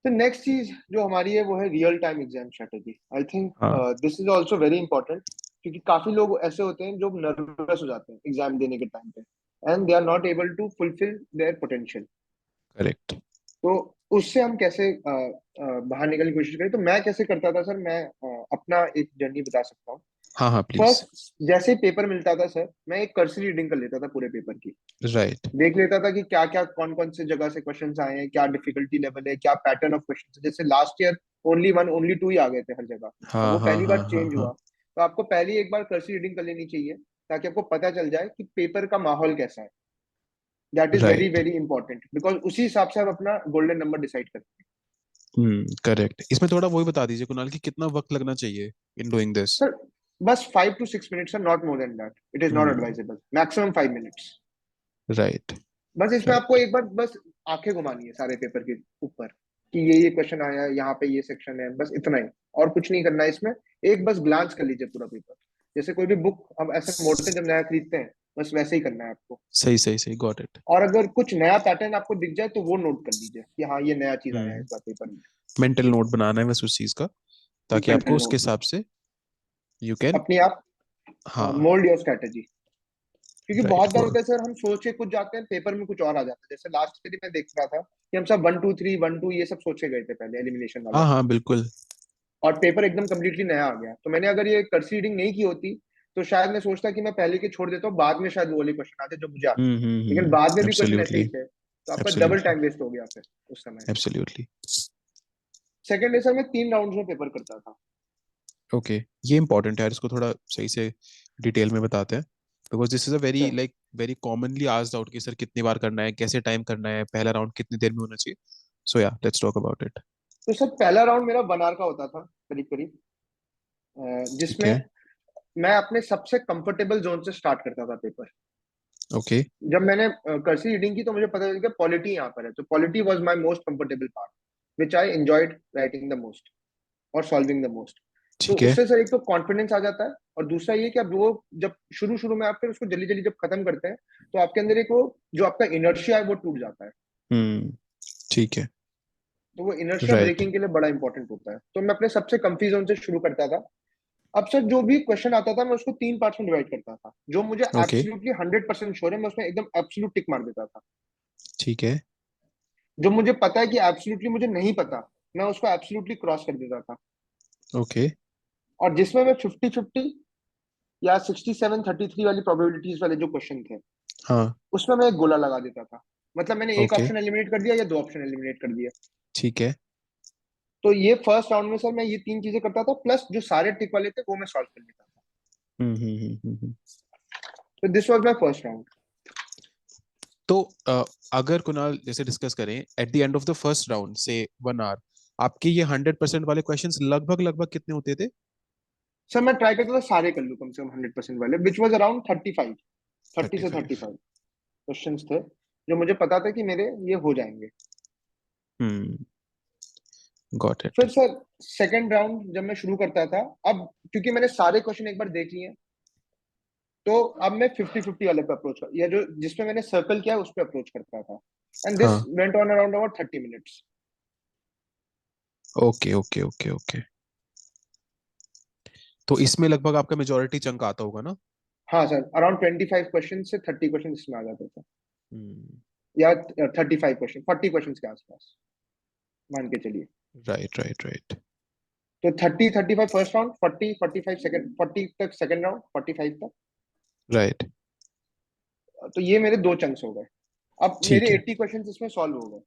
तो नेक्स्ट चीज जो हमारी है वो है real time exam strategy. I think हाँ। This is also very important, क्योंकि काफी लोग ऐसे होते हैं जो नर्वस हो जाते हैं एग्जाम देने के टाइम पे, and they are not able to fulfil their potential. Correct. तो उससे हम कैसे बाहर निकलने की कोशिश करें। तो मैं कैसे करता था सर, मैं अपना एक जर्नी बता सकता हूँ। हाँ हाँ प्लीज। फर्स्ट, जैसे ही पेपर मिलता था सर, मैं एक कर्सरी रीडिंग कर लेता था पूरे पेपर की। राइट। देख लेता था कि क्या क्या कौन कौन से जगह से क्वेश्चंस आए हैं, क्या डिफिकल्टी लेवल है, क्या पैटर्न ऑफ क्वेश्चन है। जैसे last year only one only two ही आ गए थे हर जगह, अब हाँ वो हाँ पहली हाँ बार हाँ चेंज हाँ। हुआ। तो आपको पहले एक बार कर्सरी रीडिंग कर लेनी चाहिए, ताकि आपको पता चल जाए कि पेपर का माहौल कैसा है। That is very right. Very important, because उसी हिसाब से आप अपना गोल्डन नंबर डिसाइड करते हैं। करेक्ट। इसमें थोड़ा वही बता दीजिए कुणाल कि कितना वक्त लगना चाहिए इन डूइंग दिस। सर बस 5 to 6 मिनट्स है, not more than that, it is not hmm. Advisable, maximum 5 minutes. Right. बस इसमें आपको राइट। एक बार बस आंखें घुमानी है सारे पेपर के ऊपर, कि ये क्वेश्चन आया है, यहाँ पे ये सेक्शन है, बस इतना ही। और कुछ नहीं करना है इसमें। एक बस ग्लांस कर लीजिए पूरा पेपर, जैसे कोई भी बुक हम ऐसे मोड़ते हैं जब नया खरीदते हैं, बस वैसे ही करना है आपको। सही सही सही, गॉट इट। और अगर कुछ नया पैटर्न आपको दिख जाए तो वो नोट कर लीजिए कि हाँ ये नया चीज आया है हम्म। इस बार पेपर में। मेंटल नोट बनाना है बस उस चीज का, ताकि मेंटल आपको उसके नोट हिसाब से यू कैन। अपनी आप हाँ। Mould your strategy. क्योंकि राइट। बहुत बार होता है सर, हम सोच के कुछ जाते हैं, पेपर में कुछ और आ जाता है। जैसे लास्ट ईयर मैं देख रहा था कि हम सब 1 2 3 1 2 ये सब सोचे गए थे पहले, एलिमिनेशन वाला। हाँ हाँ बिल्कुल। और पेपर एकदम कम्प्लीटली नया आ गया। तो मैंने अगर ये कर्सी रीडिंग नहीं की होती, तो शायद मैं सोचता कि मैं पहले के छोड़ देता हूँ, बाद में शायद वो वाले क्वेश्चन आते जो मुझे आते। लेकिन बाद में भी क्वेश्चन ऐसे एब्सोल्युटली। ही थे, तो आपका डबल एब्सोल्युटली। टाइम वेस्ट हो गया फिर उस समय। एब्सोल्युटली। सेकेंड डे सर मैं 3 राउंड में पेपर करता था। ओके। ये इंपॉर्टेंट है यार, इसको थोड़ा सही से डिटेल में बताते हैं, because this is a very sir like very commonly asked out कि सर कितनी बार करना है, कैसे टाइम करना है, पहला राउंड कितनी देर में होना चाहिए। सो या लेट्स टॉक अबाउट इट। तो सर पहला राउंड मेरा 1 आवर का होता था करीब करीब, ठीक जिसमें है। मैं अपने सबसे कंफर्टेबल जोन से स्टार्ट करता था पेपर। ओके। जब मैंने कर्सी रीडिंग की तो मुझे पता चल गया पॉलिटी यहाँ पर है, तो polity was my most comfortable part, which I enjoyed writing the most और सॉल्विंग द मोस्ट। तो ठीक है। उससे सर एक तो कॉन्फिडेंस आ जाता है, और दूसरा ये कि आप वो जब शुरू शुरू में आप फिर उसको जल्दी जल्दी जब खत्म करते हैं, तो आपके अंदर एक वो जो आपका इनर्शिया है वो टूट जाता है। हम्म। ठीक है। तो वो इनर्शिया राइट। ब्रेकिंग के लिए बड़ा इंपॉर्टेंट होता है। तो मैं अपने सबसे कंफी जोन से शुरू करता था। अब सर जो भी क्वेश्चन आता था मैं उसको 3 पार्ट्स में डिवाइड करता था। जो मुझे ओके। एब्सोल्युटली 100% श्योर है, मैं उसमें एकदम एब्सोल्यूट टिक मार देता था। ठीक है। जो मुझे पता है कि एब्सोल्युटली मुझे नहीं पता, मैं उसको एब्सोल्युटली क्रॉस कर देता था। ओके। और जिसमें मैं 50 50 या 67 33 वाली प्रोबेबिलिटीज वाले जो क्वेश्चन थे, हाँ। उसमें मैं एक गोला लगा देता था। मतलब मैंने एक ओके। ऑप्शन एलिमिनेट कर दिया या दो ऑप्शन एलिमिनेट कर दिया। ठीक है। तो ये फर्स्ट राउंड में सर मैं ये 3 चीजें करता था, प्लस जो सारे टिक वाले थे वो मैं सॉल्व कर लेता था। हम्म। तो this was my first round. तो अगर कुणाल जैसे डिस्कस करें at the end of the first round से 1 आवर, आपके ये 100% वाले क्वेश्चंस लगभग लगभग कितने होते थे? सर मैं ट्राई करता था सारे कर लूं कम से कम 100% वाले, विच वाज अराउंड 35, 30 से 35 35। क्वेश्चन थे जो मुझे पता था कि मेरे ये हो जाएंगे। हम्म। Got it. फिर सर सेकंड राउंड जब मैं शुरू करता था, अब क्योंकि मैंने सारे क्वेश्चन एक बार देख लिए, तो अब मैं 50 50 वाले पे अप्रोच कर, या जो जिसपे मैंने सर्कल किया उस पे अप्रोच करता था। एंड दिस हाँ। Went on around about 30 minutes. Okay okay okay okay. तो इसमें लगभग आपका मेजोरिटी चंक आता होगा ना? हाँ सर, अराउंड 25 क्वेश्चन से 30 क्वेश्चन इसमें आ जाते थे, हम्म। या 35 क्वेश्चन, 40 क्वेश्चन के आसपास मान के चलिए। Right right right. तो 30 35 फर्स्ट राउंड, 40 45 सेकंड, 40 तक सेकंड राउंड, 45 तक। राइट। तो ये मेरे दो चंक्स हो गए। अब ठीक मेरे है। 80 क्वेश्चन इसमें सॉल्व हो गए।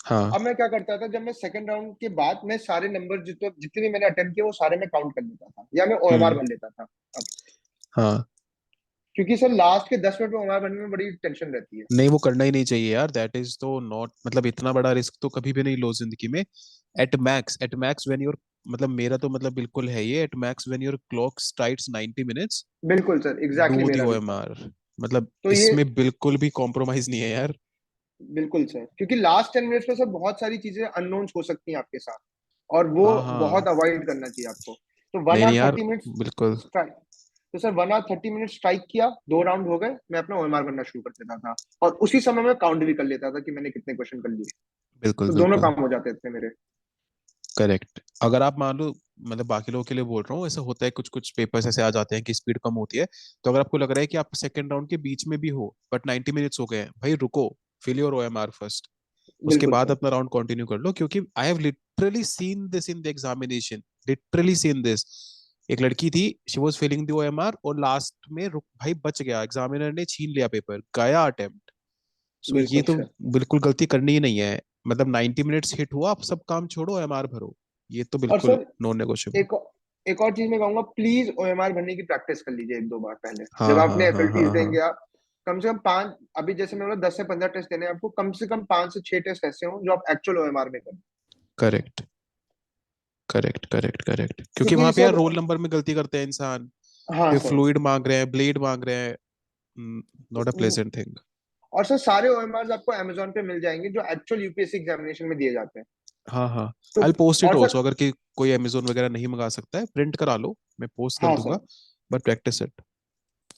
हाँ। अब मैं क्या करता था, जब मैं सेकंड राउंड के बाद मैं सारे नंबर जितने जितने भी मैंने अटेम्प्ट किए वो सारे मैं काउंट कर लेता था, या मैं ओएमआर हम्म। भर लेता था। अब हाँ। क्योंकि सर लास्ट के 10 मिनट में ओएमआर भरने में बड़ी टेंशन रहती है। नहीं, वो करना ही नहीं चाहिए यार, दैट इज तो नॉट, मतलब इतना बड़ा रिस्क तो कभी भी नहीं लो जिंदगी में। एट मैक्स व्हेन योर, मतलब मेरा तो मतलब बिल्कुल है ये, at max when your clock strikes 90 minutes बिल्कुल सर, एग्जैक्टली डू दी मेरा भी था। ओएमआर। मतलब तो ये इसमें बिल्कुल भी कॉम्प्रोमाइज नहीं है यार। बिल्कुल सर, क्योंकि लास्ट 10 मिनट्स में सर बहुत सारी चीजें अननोन्स हो सकती हैं आपके साथ, और वो हाँ हाँ। बहुत अवॉइड करना चाहिए आपको। तो वन नहीं आवर नहीं यार, थर्टी मिनट्स बिल्कुल। स्ट्राइक तो सर 1 आवर 30 मिनट स्ट्राइक किया, 2 राउंड हो गए, मैं अपना ओएमआर बनना शुरू कर देता था। और उसी समय में काउंट भी कर लेता था कि मैंने कितने क्वेश्चन कर लिए। बिल्कुल तो दोनों बिल्कुल। काम हो जाते थे मेरे। करेक्ट। अगर आप मान लो, मतलब बाकी लोगों के लिए बोल रहा हूँ, ऐसा होता है कुछ कुछ पेपर्स ऐसे आ जाते हैं कि स्पीड कम होती है, तो अगर आपको लग रहा है कि आप सेकंड राउंड के बीच में भी हो बट 90 मिनट्स हो गए हैं, भाई रुको, फिल योर ओएमआर फर्स्ट। उसके बिल्कुल बाद सर। अपना राउंड कंटिन्यू कर लो, क्योंकि I have literally seen this in the examination, literally seen this. एक लड़की थी, she was filling the OMR और लास्ट में रुक भाई बच गया, एग्जामिनर ने छीन लिया पेपर, गया अटेम्प्ट। सो ये बिल्कुल तो सर। बिल्कुल गलती करनी ही नहीं है। मतलब 90 मिनट्स हिट हुआ, आप सब काम छोड़ो, ओएमआर भरो। ये तो और बिल्कुल सर नॉन नेगोशिएबल। एक एक और चीज मैं कहूंगा, प्लीज ओएमआर भरने की प्रैक्टिस कर लीजिए एक दो बार पहले, जब हाँ आप हाँ अपने हाँ एफएलटीज हाँ हाँ। देंगे आप। कम से कम पांच, अभी जैसे मैं बोला 10 से 15 टेस्ट देने हैं आपको, कम से कम 5 से 6 टेस्ट ऐसे हों जो आप एक्चुअल ओएमआर में करें। करेक्ट करेक्ट करेक्ट करेक्ट, क्योंकि क्योंकि वहां पे यार सर, रोल नंबर में गलती करते हैं इंसान, हाँ फिर सर। फ्लूइड मांग रहे हैं, ब्लेड मांग रहे हैं। Not a pleasant thing. और सर सारे ओएमआर आपको अमेजोन पे मिल जाएंगे जो एक्चुअल यूपीएससी एग्जामिनेशन में दिए जाते हैं। हाँ हाँ। तो आई पोस्ट इट और ऑल्सो, सर, अगर कि कोई अमेजोन वगैरह नहीं मंगा सकता है, प्रिंट करा लो, मैं पोस्ट कर हाँ दूंगा। Sir, but practice it.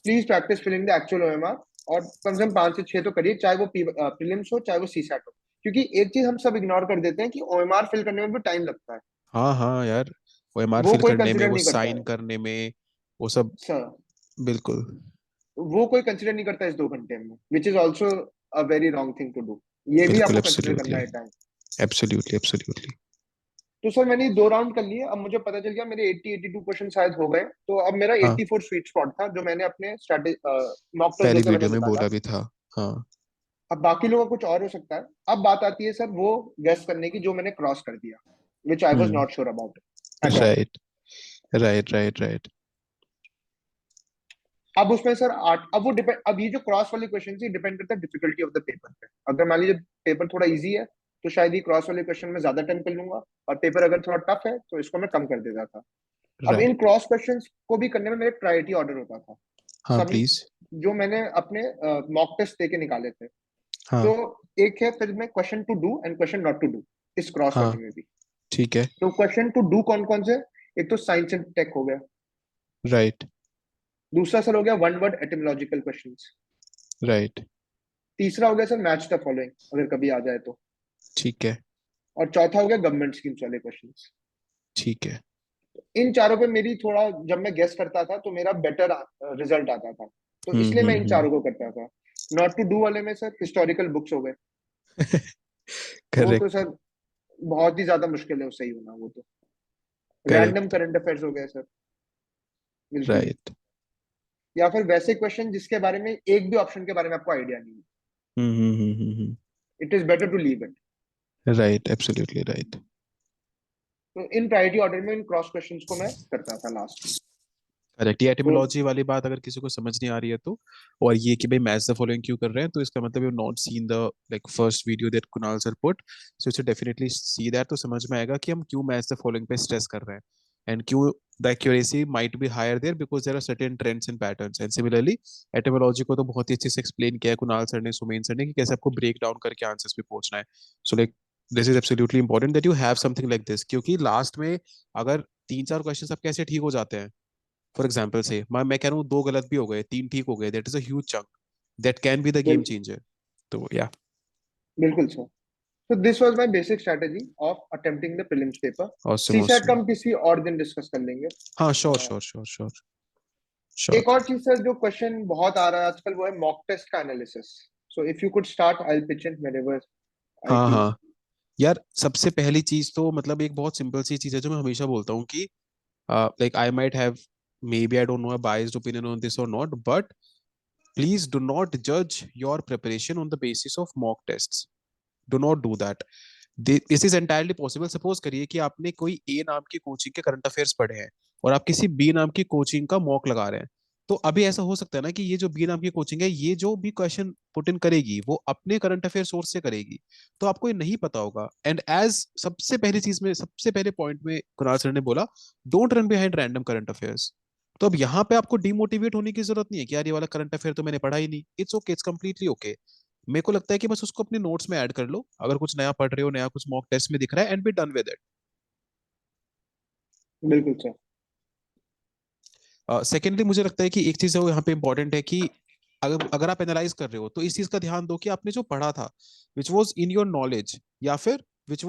Please practice filling the actual OMR. और कम से कम 5 से 6 तो करिए, चाहे वो प्रीलिम्स हो चाहे वो सीसैट हो। क्योंकि एक चीज हम सब इग्नोर कर देते हैं कि ओएमआर फिल करने में भी टाइम लगता है। हाँ हाँ यार, वो एमआर वो फिल कोई करने में, कंसिडर वो नहीं करता साइन है करने में, वो सब। सर। बिल्कुल वो कोई कंसिडर नहीं करता इस 2 घंटे में, which is also a very wrong thing to do. ये भी बिल्कुल, आपको कंसिडर करना एब्सोल्युटली है टाइम। Absolutely absolutely. तो सर मैंने 2 राउंड कर लिए, अब मुझे पता चल गया मेरे 80-82 क्वेश्चन शायद हो गए। तो अब मेरा हाँ, 84 स्वीट स्पॉट था, जो मैंने अपने मॉक टेस्ट पहली देते मैंने वीडियो में बताया। बोला भी था। हाँ। अब बाकी लोगों का कुछ और हो सकता है। अब बात आती है सर वो गेस करने की जो मैंने क्रॉस कर दिया, which I was hmm. Not sure about at all. Right right right right. अब उसमें सर आठ, अब वो डिपेंड, अब ये जो क्रॉस वाले क्वेश्चन से डिपेंड करता है डिफिकल्टी ऑफ द पेपर पे। अगर मान लीजिए पेपर थोड़ा इजी है तो शायद ये क्रॉस वाले क्वेश्चन में ज्यादा टाइम कर लूंगा, और पेपर अगर थोड़ा टफ है तो इसको मैं कम कर देता था। अब इन राइट। क्रॉस क्वेश्चंस को भी करने में मेरे प्रायोरिटी ऑर्डर होता था हाँ सब, प्लीज। जो मैंने अपने मॉक टेस्ट देके निकाले थे। हाँ तो एक है फिर मैं question to do and question not to do इस क्रॉस हाँ। वाले में भी। ठीक है। तो क्वेश्चन टू डू कौन कौन से? एक तो साइंस एंड टेक हो गया। राइट दूसरा सर हो गया वन वर्ड एटिमोलॉजिकल क्वेश्चंस। राइट। तीसरा हो गया सर मैच द फॉलोइंग, अगर कभी आ जाए तो। ठीक है। और चौथा हो गया गवर्नमेंट स्कीम्स वाले क्वेश्चंस। ठीक है। इन चारों पे मेरी थोड़ा, जब मैं गेस करता था तो मेरा बेटर रिजल्ट आता था, तो इसलिए मैं इन हम्म। चारों को करता था। नॉट टू डू वाले में सर हिस्टोरिकल बुक्स हो गए। वो तो करेक्ट। सर बहुत ही ज्यादा मुश्किल है उससे ही होना, वो तो। Random correct. करंट अफेयर्स हो गए सर, बिल्कुल ही। राइट। या फिर वैसे क्वेश्चन जिसके बारे में एक भी ऑप्शन के बारे में आपको आइडिया नहीं है, it is better to leave it. Right, absolutely right. तो इन प्रायोरिटी ऑर्डर में इन क्रॉस क्वेश्चंस को मैं करता था लास्ट में। करेक्ट, ये तो एटिमोलॉजी वाली बात अगर किसी को समझ नहीं आ रही है तो, और ये कि भाई मैच द फॉलोइंग क्यों कर रहे हैं, तो इसका मतलब you not seen the like first video that Kunal sir put. So it's definitely see that, तो समझ में आएगा कि हम क्यों मैच द फॉलोइंग पे स्ट्रेस कर रहे हैं, एंड क्यों the accuracy might be higher there, because there are certain trends and patterns. And similarly etymology को तो बहुत ही अच्छे से एक्सप्लेन किया है कुणाल सर ने, सुमेन सर ने, कि कैसे आपको ब्रेक डाउन करके आंसर्स पे पहुंचना है। So like this is absolutely important that you have something like this, क्योंकि लास्ट में अगर 3-4 क्वेश्चन आपके ऐसे ठीक हो जाते हैं, फॉर एग्जाम्पल से मैं कह रहा हूँ 2 गलत भी हो गए, 3 ठीक हो गए, that is a huge chunk, that can B the game bill, changer. तो या। बिल्कुल सर। तो this was my basic strategy of attempting the prelims paper. Awesome CSAT का ऑसम। हम किसी और दिन डिस्कस कर लेंगे। हाँ श्योर अ, श्योर श्योर श्योर एक श्योर। और चीज सर जो क्वेश्चन बहुत आ रहा है आजकल, वो है मॉक टेस्ट का analysis. So if you could start, I will pitch in whenever I हाँ फील। हाँ। यार सबसे पहली चीज तो मतलब एक बहुत सिंपल सी चीज है जो मैं हमेशा बोलता हूँ कि like I might have, maybe I don't know a biased opinion on this और not, but please do not जज your preparation on the basis of mock tests. Do not do that. This is entirely possible. Suppose करिए कि आपने कोई ए नाम की coaching के current affairs पढ़े हैं, और आप किसी बी नाम की कोचिंग का मॉक लगा रहे हैं। तो अभी ऐसा हो सकता है ना कि ये जो बी नाम की कोचिंग है, ये जो भी क्वेश्चन पुट इन करेगी वो अपने करंट अफेयर सोर्स से करेगी, तो आपको ये नहीं पता होगा। एंड एज सबसे पहली चीज में, सबसे पहले पॉइंट में कुणाल सर ने बोला, don't run behind random current affairs. तो अब यहाँ पे आपको डिमोटिवेट होने की जरूरत नहीं है कि यार ये वाला करंट अफेयर तो मैंने पढ़ा ही नहीं। It's okay, it's completely okay. मेरे को लगता है कि बस उसको अपने नोट्स में ऐड कर लो, अगर कुछ नया पढ़ रहे हो, नया कुछ मॉक टेस्ट में दिख रहा है, एंड बी डन विद बिल्कुल सर। इट। सेकेंडली मुझे लगता है कि एक चीज है वो यहाँ पे इंपॉर्टेंट है कि अगर अगर आप एनालाइज कर रहे हो तो इस चीज का ध्यान दो कि आपने जो पढ़ा था, which was in your knowledge, या फिर which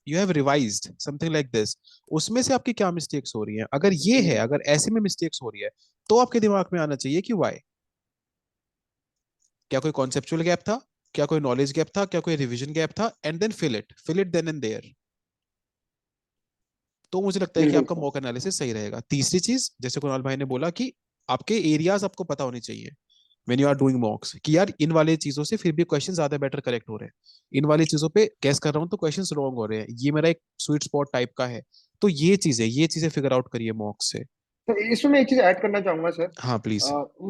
you have revised something like this, उसमें से आपकी क्या मिस्टेक्स हो रही हैं। अगर ये है, हम्म, अगर ऐसे में मिस्टेक्स हो रही है, तो आपके दिमाग में आना चाहिए कि वाई। क्या कोई कॉन्सेप्चुअल गैप था, क्या कोई नॉलेज गैप था, क्या कोई रिवीजन गैप था, and then fill it then and there. तो मुझे लगता है कि बिल्कुल आपका सर। मॉक एनालिसिस सही रहेगा। तीसरी चीज, जैसे कुणाल भाई ने बोला कि आपके एरियाज आपको पता होने चाहिए when you are doing mocks, कि यार इन वाले चीजों से फिर भी क्वेश्चन ज्यादा बेटर करेक्ट हो रहे हैं, इन वाली चीजों पे गैस कर रहा हूँ तो क्वेश्चंस रॉन्ग हो रहे हैं, ये मेरा एक स्वीट स्पॉट टाइप का है। तो ये चीजें फिगर आउट करिए मॉक से। तो इसमें मैं एक चीज ऐड करना चाहूंगा सर। हाँ प्लीज।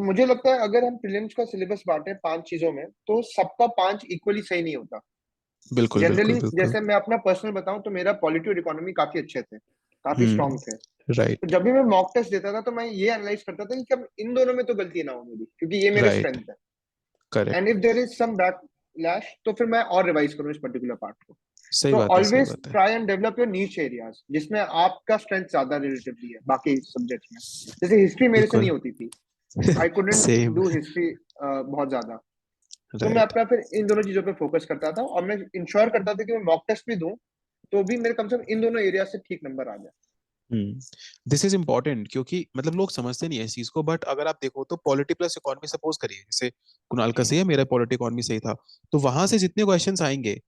मुझे लगता है अगर हम प्रीलिम्स का सिलेबस बांटे 5 चीजों में, तो सबका 5 इक्वली सही नहीं होता। बिल्कुल बिल्कुल जनरली बिल्कुल। जैसे मैं अपना पर्सनल बताऊं तो मेरा पॉलिटी और इकोनॉमी काफी अच्छे थे, काफी स्ट्रांग थे। तो राइट जब भी मैं मॉक टेस्ट देता था तो मैं ये एनालाइज करता था कि कब इन दोनों में तो गलती ना हो मेरी, क्योंकि ये मेरे राइट स्ट्रेंथ है। And correct. If there is some backlash तो फिर मैं और रिवाइज करूँ इस पर्टिकुलर पार्ट को। सही तो बात है, सही ऑलवेज बात है। Try and develop your niche areas जिसमें आपका स्ट्रेंथ ज्यादा रिलेटिवली है बाकी सब्जेक्ट्स में। जैसे हिस्ट्री मेरे से नहीं बिल्कुल। होती थी, I couldn't same. Do history बहुत ज्यादा। तो मैं राइट। अपना फिर इन दोनों चीजों पे फोकस करता था, और मैं इंश्योर करता था कि मैं मॉक टेस्ट भी दूं तो भी मेरे कम से कम इन दोनों एरिया से ठीक नंबर आ जाए। दिस इज इंपॉर्टेंट, क्योंकि मतलब लोग समझते नहीं है इस चीज को, बट अगर आप देखो तो पॉलिटी प्लस इकोनॉमी सपोज करिए, जैसे कुणाल का सही है, मेरा पॉलिटी इकोनॉमी सही था, तो वहां से जितने क्वेश्चंस आएंगे,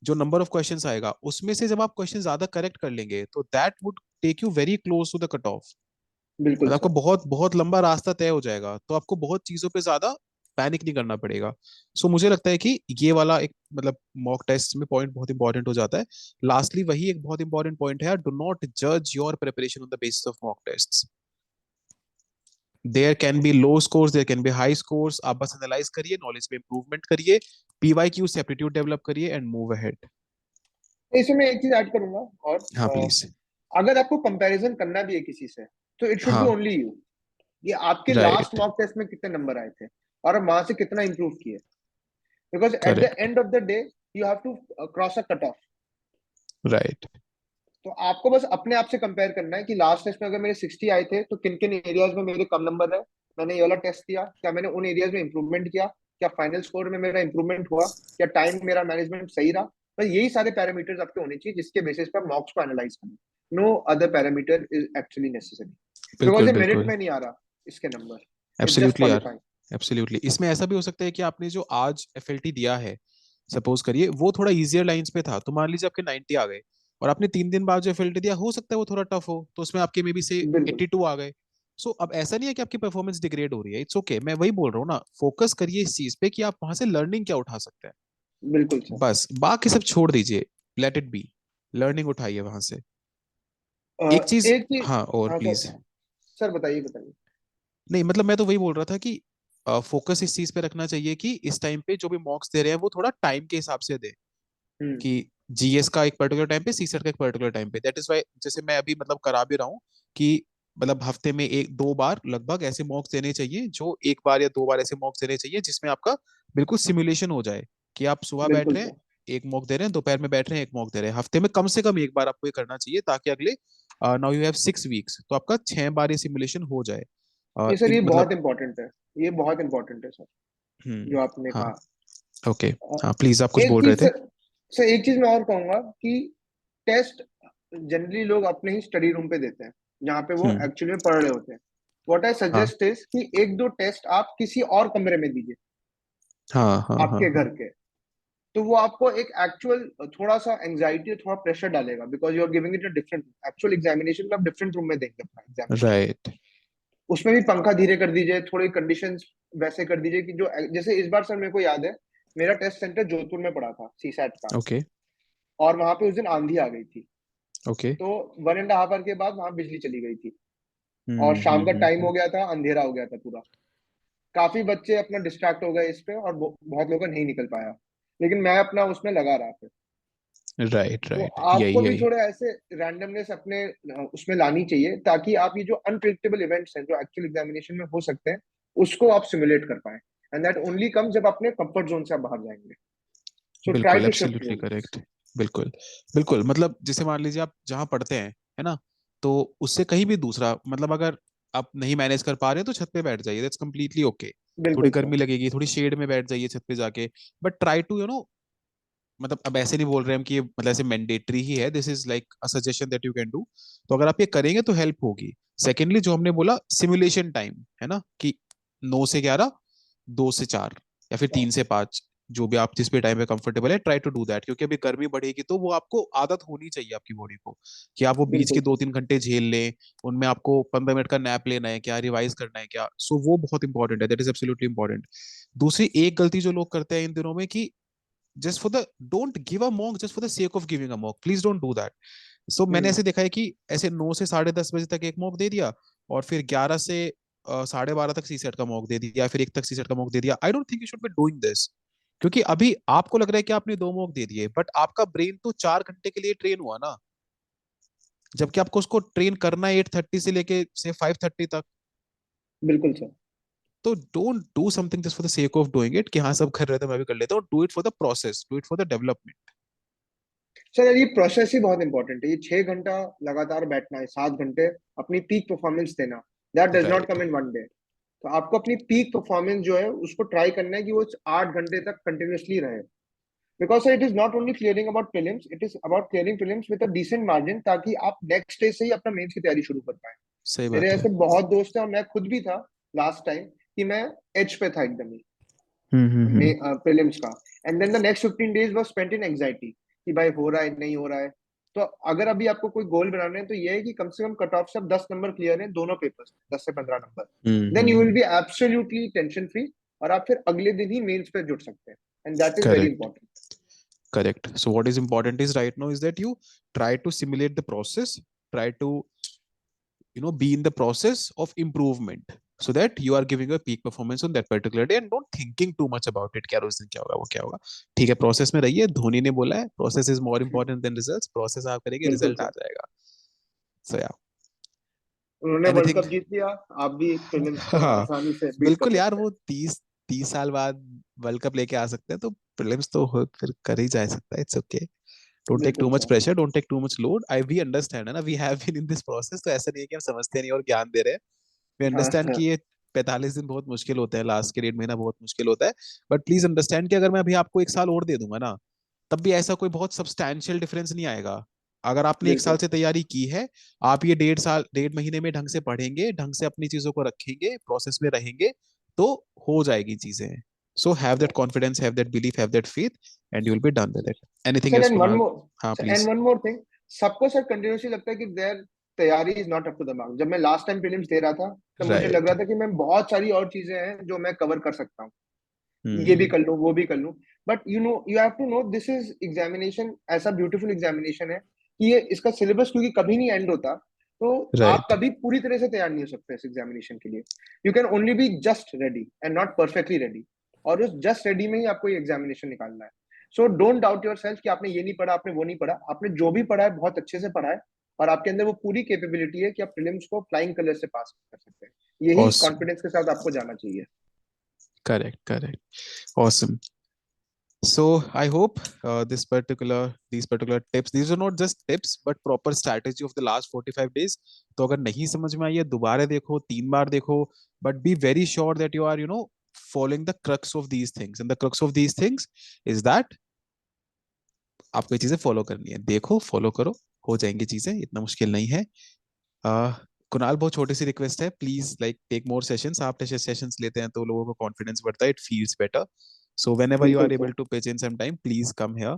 जो नंबर ऑफ क्वेश्चंस आएगा उसमें से जब आप क्वेश्चन ज्यादा करेक्ट कर लेंगे तो that would take you very close to the cut off. बिल्कुल मतलब आपको सर। बहुत बहुत लंबा रास्ता तय हो जाएगा, तो आपको बहुत चीजों पे ज्यादा पैनिक नहीं करना पड़ेगा। सो मुझे लगता है कि ये वाला एक मतलब मॉक टेस्ट में पॉइंट बहुत इंपॉर्टेंट हो जाता है। लास्टली वही एक बहुत इंपॉर्टेंट पॉइंट है, डू नॉट जज your preparation on the basis of mock test. There can be low scores, there can be high scores, आप बस एनालाइज करिए, नॉलेज में इंप्रूवमेंट करिए, पीवाईक्यू से एप्टीट्यूड डेवलप करिए एंड मूव अहेड। तो इसमें मैं एक चीज ऐड करूंगा, और हाँ प्लीज। अगर आपको कंपैरिजन करना भी है किसी से, तो इट शुड बी हाँ ओनली यू, कि आपके लास्ट राइट। मॉक टेस्ट में कितने नंबर आए थे और आप वहां से कितना इंप्रूव किए। Because at the correct. End of the day you have to cross a cut off. Right. तो आपको बस अपने आप से कंपेयर करना है कि लास्ट टेस्ट में अगर मेरे 60 आए थे तो किन किन एरियाज में मेरे कम नंबर है, मैंने ये वाला टेस्ट किया, क्या मैंने उन एरियाज में इंप्रूवमेंट किया, क्या फाइनल स्कोर में मेरा इंप्रूवमेंट हुआ, क्या टाइम मेरा मैनेजमेंट सही रहा। बस यही सारे पैरामीटर्स आपके होने चाहिए जिसके बेसिस पर मॉक्स को एनालाइज करना। No other parameter is actually necessary. Because बिल्कुल ये मेरिट बिल्कुल। में नहीं आ रहा, इसके नंबर, इट्स जस्ट एब्सोल्युटली यार। क्वालिफाइंग। एब्सोल्युटली, इसमें ऐसा भी हो सकता है कि आपने जो आज एफएलटी दिया है, सपोज करिए वो थोड़ा इजियर लाइंस पे था, तो मान लीजिए आपके 90 आ गए, और आपने 3 दिन बाद जो एफएलटी दिया हो सकता है वो थोड़ा टफ हो, तो उसमें आपके मे बी से बिल्कुल 82 आ गए। सो अब ऐसा नहीं है कि आपकी परफॉर्मेंस डिग्रेड हो रही है, इट्स ओके, मैं वही बोल रहा हूँ ना, फोकस करिए इस चीज पे कि आप वहां से लर्निंग क्या उठा सकते हैं। बिल्कुल सर। बस बाकी सब छोड़ दीजिए, लेट इट बी, लर्निंग उठाइए वहां से। एक चीज, एक चीज। हाँ और हाँ सर। प्लीज। सर बताइए बताइए। नहीं मतलब मैं तो वही बोल रहा था कि फोकस इस चीज पे रखना चाहिए कि इस टाइम पे जो भी मॉक्स दे रहे हैं वो थोड़ा टाइम के हिसाब से दे, हम्म। कि जीएस का एक पर्टिकुलर टाइम पे, सीसेट का एक पर्टिकुलर टाइम पे, दैट इज वाई जैसे मैं अभी मतलब करा भी रहा हूँ कि मतलब हफ्ते में एक दो बार लगभग ऐसे मॉक्स देने चाहिए, जो एक बार या दो बार ऐसे मॉक्स देने चाहिए जिसमें आपका बिल्कुल सिमुलेशन हो जाए, कि आप सुबह बैठ बिल्कुल रहे हैं, सर। एक मॉक दे रहे हैं, दोपहर में बैठ रहे हैं एक मॉक दे रहे हैं, हफ्ते में कम से कम एक बार आपको ये करना चाहिए, ताकि अगले नाउ यू हैव 6 वीक्स, तो आपका 6 बार ये सिमुलेशन हो जाए। ये सर, ये बहुत मतलब इंपॉर्टेंट है। ये बहुत इंपॉर्टेंट है सर, जो आपने हाँ। कहा। ओके। अ, हाँ प्लीज, आप कुछ एक बोल रहे चीज थे। सर, एक चीज मैं और कहूंगा कि टेस्ट जनरली लोग अपने ही स्टडी रूम पे देते हैं, जहाँ पे वो हम्म। एक्चुअली में पढ़ रहे होते हैं। व्हाट आई हाँ सजेस्ट इज कि एक दो टेस्ट आप किसी और कमरे में दीजिए, हाँ हाँ हाँ आपके घर हाँ। के। तो वो आपको एक एक्चुअल थोड़ा सा एंजाइटी, थोड़ा प्रेशर डालेगा, because you are giving it a different actual examination में, आप डिफरेंट रूम में देंगे अपना एग्जामिनेशन। राइट। उसमें भी पंखा धीरे कर दीजिए, थोड़ी कंडीशंस वैसे कर दीजिए कि जो, जैसे इस बार सर मेरे को याद है, मेरा टेस्ट सेंटर जोधपुर में पड़ा था सीसैट का, ओके। और वहां पे उस दिन आंधी आ गई थी। ओके। तो 1.5 आवर के बाद वहां बिजली चली गई थी, और शाम का टाइम हो गया था, अंधेरा हो गया था पूरा। काफी बच्चे अपना डिस्ट्रैक्ट हो गए इस पे, और बहुत लोग नहीं निकल पाया, लेकिन मैं अपना उसमें लगा रहा था। राइट तो राइट, आपको यही भी यही। थोड़े ऐसे रैंडमनेस अपने उसमें लानी चाहिए, ताकि आप ये जो अनप्रिडिक्टेबल इवेंट्स हैं जो एक्चुअल एग्जामिनेशन में हो सकते हैं, उसको आप सिमुलेट कर पाए। एंड दैट ओनली कम जब अपने कंफर्ट जोन से आप बाहर जाएंगे। सो ट्राई बिल्कुल to shift absolutely rooms. Correct. बिल्कुल बिल्कुल, मतलब जैसे मान लीजिए आप जहाँ पढ़ते हैं, है ना, तो उससे कहीं भी दूसरा, मतलब अगर आप नहीं मैनेज कर पा रहे हैं तो छत पे बैठ जाइए, दैट्स कंप्लीटली ओके। थोड़ी बिल्कुल सर। गर्मी लगेगी, थोड़ी शेड में बैठ जाइए छत पे जाके, बट ट्राई टू मतलब अब ऐसे नहीं बोल रहे हम कि ये मतलब ऐसे मैंडेटरी ही है, this is like a suggestion that you can do, तो अगर आप ये करेंगे तो हेल्प होगी। सेकेंडली जो हमने बोला सिमुलेशन टाइम, है ना, कि 9 से 11, 2 से 4, या फिर 3 से 5, जो भी आप जिस भी टाइम पे कंफर्टेबल है, ट्राई टू डू दैट, क्योंकि अभी गर्मी बढ़ेगी तो वो आपको आदत होनी चाहिए आपकी बॉडी को, कि आप वो बीच के बिल्कुल 2-3 घंटे झेल लें, उनमें आपको 15 मिनट का नैप लेना है क्या, रिवाइज करना है क्या, सो वो बहुत इंपॉर्टेंट है, दैट इज एब्सोल्युटली इंपॉर्टेंट। दूसरी एक गलती जो लोग करते हैं इन दिनों में, कि just for the don't give a mock just for the sake of giving a mock, please don't do that. So मैंने हम्म ऐसे देखा है कि ऐसे 9 से 10:30 बजे तक एक मॉक दे दिया, और फिर 11 से 12:30 तक सी सेट का मॉक दे दिया, फिर 1 तक सी सेट का मॉक दे दिया। आई don't think you should be doing this, क्योंकि अभी आपको लग रहा है कि आपने 2 मॉक दे दिए, बट आपका ब्रेन तो 4 घंटे के लिए ट्रेन हुआ ना, जबकि आपको उसको ट्रेन करना है 8:30 से लेके से 5:30 तक। बिल्कुल सर। तो don't do something just for the sake of doing it, कि हाँ सब कर रहे थे मैं भी कर लेता हूँ, do it for the process, do it for the development. Sir ये प्रोसेस ही बहुत इंपॉर्टेंट है, ये 6 घंटा लगातार बैठना है, 7 घंटे अपनी पीक परफॉर्मेंस देना, that does not right. Come in one day. तो आपको अपनी पीक परफॉर्मेंस जो है उसको ट्राई करना है कि वो 8 घंटे तक कंटिन्यूअसली रहे। Because it is not only clearing about prelims, it is about clearing prelims with a decent margin, ताकि आप नेक्स्ट डे से ही अपना मेंस की तैयारी शुरू कर पाए। सही मेरे बात है। ऐसे बहुत दोस्त हैं और मैं खुद भी था लास्ट टाइम, कि मैं एज पे था एकदम ही हम्म। प्रीलिम्स का। And then the next 15 days was spent in anxiety कि भाई हो रहा है नहीं हो रहा है। तो अगर अभी आपको कोई गोल बनाना है तो ये है कि कम से कम कट ऑफ से अब 10 नंबर क्लियर है दोनों पेपर्स, 10 से 15 number, then you will hmm. Be absolutely tension free, और आप फिर अगले दिन ही मेंस पे जुट सकते हैं। And that is very correct. Important. Correct. So what is important is right now is that you try to simulate the process, try to be in the process of improvement, so that you are giving a peak performance on that particular day and don't thinking too much about it, क्या उस दिन क्या होगा वो क्या होगा। ठीक है, प्रोसेस में रहिए, धोनी ने बोला है process is more important than results, process आप करेंगे बिल्कुल रिजल्ट आ सर। जाएगा। सो या उन्होंने वर्ल्ड एनीथिंग। कप जीत लिया, आप भी प्रीलिम्स को हाँ आसानी से बीट कर बिल्कुल यार, सकते हैं। वो 30 साल बाद वर्ल्ड कप लेके आ सकते हैं, तो प्रीलिम्स तो फिर कर ही जा सकता है, इट्स ओके। डोंट टेक बिल्कुल too much sir. Pressure, don't take too much load, I we understand है ना, we have been in this process, तो ऐसा नहीं है कि हम समझते नहीं और ज्ञान दे रहे हैं। वी हाँ अंडरस्टैंड हाँ। कि ये 45 दिन बहुत मुश्किल होते हैं, लास्ट के 1.5 महीना बहुत मुश्किल होता है, बट प्लीज अंडरस्टैंड कि अगर मैं अभी आपको 1 साल और दे दूंगा ना, तब भी ऐसा कोई बहुत सब्सटैंशियल डिफरेंस नहीं आएगा। अगर आपने 1 साल बिल्कुल। से तैयारी की है, आप ये 1.5 महीने में ढंग से पढ़ेंगे, ढंग से अपनी चीजों को रखेंगे, प्रोसेस में रहेंगे, तो हो जाएगी चीजें। So have that confidence, have that belief, have that faith, and you will be done with it. Anything sir else and one Kunal? हाँ more and please. One more thing, सबको सर कंटिन्यूसली लगता है कि देयर तैयारी is not up to the mark. जब मैं last time prelims दे रहा था तो मुझे लग राइट। रहा था कि मैं बहुत सारी और चीजें हैं जो मैं कवर कर सकता हूँ, ये भी हम्म। कर लूँ वो भी कर लूँ। But you have to know this is examination, ऐसा ब्यूटीफुल एग्जामिनेशन है कि ये इसका सिलेबस क्योंकि कभी नहीं एंड होता, तो आप राइट। कभी पूरी तरह से तैयार नहीं हो सकते इस एग्जामिनेशन के लिए। You can only be just ready and not perfectly ready, और उस जस्ट रेडी में ही आपको ये एग्जामिनेशन निकालना है। So don't doubt your self कि आपने ये नहीं पढ़ा, आपने वो नहीं पढ़ा, आपने जो भी पढ़ा है बहुत अच्छे से पढ़ा है, और आपके अंदर वो पूरी कैपेबिलिटी है कि आप प्रीलिम्स को फ्लाइंग कलर से पास कर सकते हैं। यही Awesome. कॉन्फिडेंस के साथ आपको जाना चाहिए। Correct. Correct. Awesome. So I hope these particular tips, these are not just tips but proper strategy of the last 45 days. तो अगर नहीं समझ में आई है, दोबारा देखो, 3 बार देखो, but be very sure that you are following the crux of these things, and the crux of these things is that आपको ये चीजें फॉलो करनी है, देखो फॉलो करो, हो जाएंगी चीजें, इतना मुश्किल नहीं है। uh, कुणाल, बहुत छोटी सी रिक्वेस्ट है, please like take more sessions, आप सेशंस लेते हैं तो लोगों को कॉन्फिडेंस बढ़ता है, it feels better. So whenever you are बिल्कुल able sir. to pitch in some time, please come here.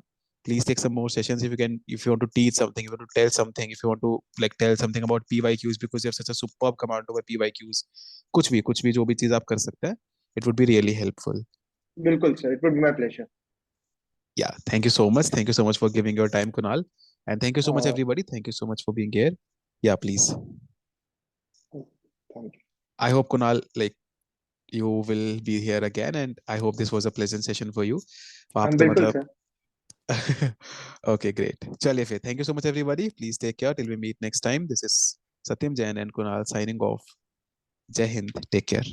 Please take some more sessions if you can. If you want to teach something, if you want to tell something, if you want to like tell something about PYQs, because you have such a superb command over PYQs. कुछ भी जो भी चीज आप कर सकते हैं, it would be really helpful. बिल्कुल sir, it would be my pleasure. Yeah, thank you so much. Thank you so much for giving your time, Kunal, and thank you so much, thank everybody. Thank you so much for being here. Yeah, please. You. I hope Kunal, like you will be here again, and I hope this was a pleasant session for you. आप हम तो बिल्कुल मतलब sir. Okay, great. चलिए फिर, thank you so much everybody. Please take care till we meet next time. This is Satyam Jain and Kunal signing off. Jai Hind. Take care.